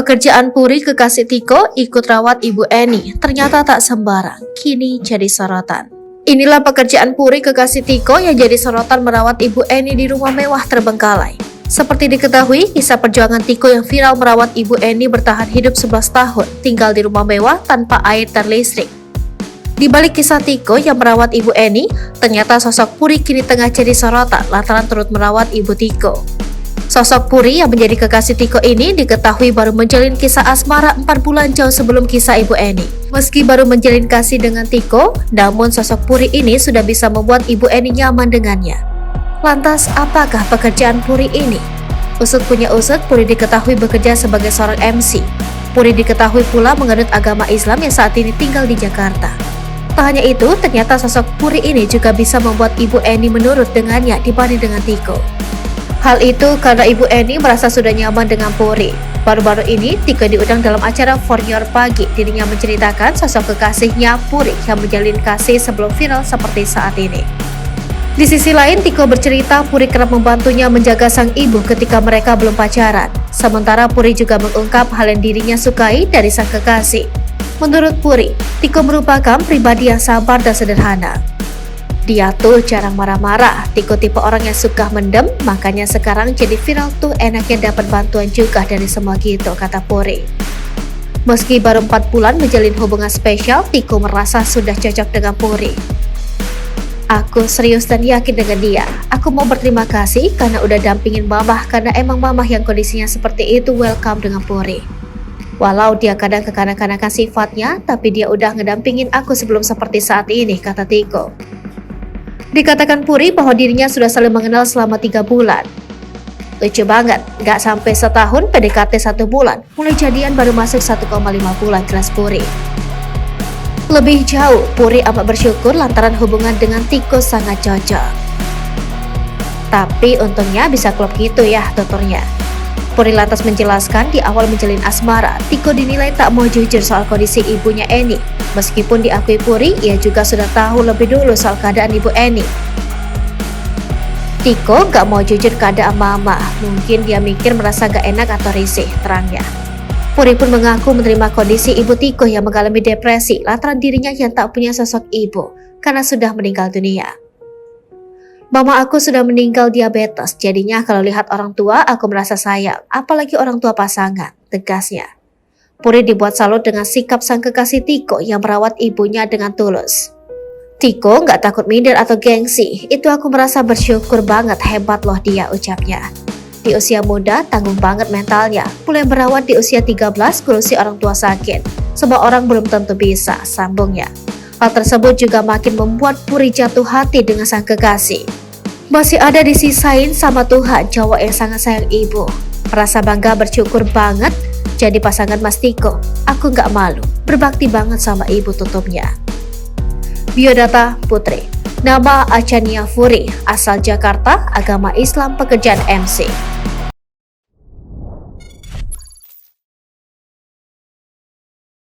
Pekerjaan Puri kekasih Tiko ikut rawat Ibu Eni ternyata tak sembarang, kini jadi sorotan. Inilah pekerjaan Puri kekasih Tiko yang jadi sorotan merawat Ibu Eni di rumah mewah terbengkalai. Seperti diketahui, kisah perjuangan Tiko yang viral merawat Ibu Eni bertahan hidup 11 tahun, tinggal di rumah mewah tanpa air dan listrik. Di balik kisah Tiko yang merawat Ibu Eni, ternyata sosok Puri kini tengah jadi sorotan lantaran turut merawat Ibu Tiko. Sosok Puri yang menjadi kekasih Tiko ini diketahui baru menjalin kisah asmara 4 bulan jauh sebelum kisah Ibu Eni. Meski baru menjalin kasih dengan Tiko, namun sosok Puri ini sudah bisa membuat Ibu Eni nyaman dengannya. Lantas, apakah pekerjaan Puri ini? Usut punya usut, Puri diketahui bekerja sebagai seorang MC. Puri diketahui pula menganut agama Islam yang saat ini tinggal di Jakarta. Tak hanya itu, ternyata sosok Puri ini juga bisa membuat Ibu Eni menurut dengannya dibanding dengan Tiko. Hal itu karena Ibu Eni merasa sudah nyaman dengan Puri. Baru-baru ini, Tiko diundang dalam acara For Your Pagi. Dirinya menceritakan sosok kekasihnya Puri yang menjalin kasih sebelum viral seperti saat ini. Di sisi lain, Tiko bercerita Puri kerap membantunya menjaga sang ibu ketika mereka belum pacaran. Sementara Puri juga mengungkap hal yang dirinya sukai dari sang kekasih. Menurut Puri, Tiko merupakan pribadi yang sabar dan sederhana. Dia tuh jarang marah-marah, Tiko tipe orang yang suka mendem, makanya sekarang jadi viral tuh enaknya dapat bantuan juga dari semua gitu, kata Puri. Meski baru 4 bulan menjalin hubungan spesial, Tiko merasa sudah cocok dengan Puri. Aku serius dan yakin dengan dia. Aku mau berterima kasih karena udah dampingin mamah, karena emang mamah yang kondisinya seperti itu welcome dengan Puri. Walau dia kadang kekanak-kanakan sifatnya, tapi dia udah ngedampingin aku sebelum seperti saat ini, kata Tiko. Dikatakan Puri bahwa dirinya sudah saling mengenal selama 3 bulan. Lucu banget, gak sampai setahun PDKT 1 bulan, mulai jadian baru masuk 1,5 bulan, jelas Puri. Lebih jauh, Puri amat bersyukur lantaran hubungan dengan Tiko sangat cocok. Tapi untungnya bisa klop gitu ya, tuturnya. Puri lantas menjelaskan di awal menjalin asmara, Tiko dinilai tak mau jujur soal kondisi ibunya Eni. Meskipun diakui Puri, ia juga sudah tahu lebih dulu soal keadaan Ibu Eni. Tiko gak mau jujur keadaan mama, mungkin dia mikir merasa gak enak atau risih, terangnya. Puri pun mengaku menerima kondisi Ibu Tiko yang mengalami depresi lantaran dirinya yang tak punya sosok ibu karena sudah meninggal dunia. Mama aku sudah meninggal diabetes, jadinya kalau lihat orang tua aku merasa sayang, apalagi orang tua pasangan, tegasnya. Puri dibuat salut dengan sikap sang kekasih Tiko yang merawat ibunya dengan tulus. Tiko gak takut minder atau gengsi, itu aku merasa bersyukur banget, hebat loh dia, ucapnya. Di usia muda, tanggung banget mentalnya, mulai merawat di usia 13 ngurusi orang tua sakit. Semua orang belum tentu bisa, sambungnya. Hal tersebut juga makin membuat Puri jatuh hati dengan sang kekasih. Masih ada disisain sama Tuhan cowok yang sangat sayang ibu. Merasa bangga bersyukur banget jadi pasangan Mas Tiko. Aku gak malu, berbakti banget sama ibu, tutupnya. Biodata Putri. Nama Achania Puri, asal Jakarta, agama Islam, pekerjaan MC.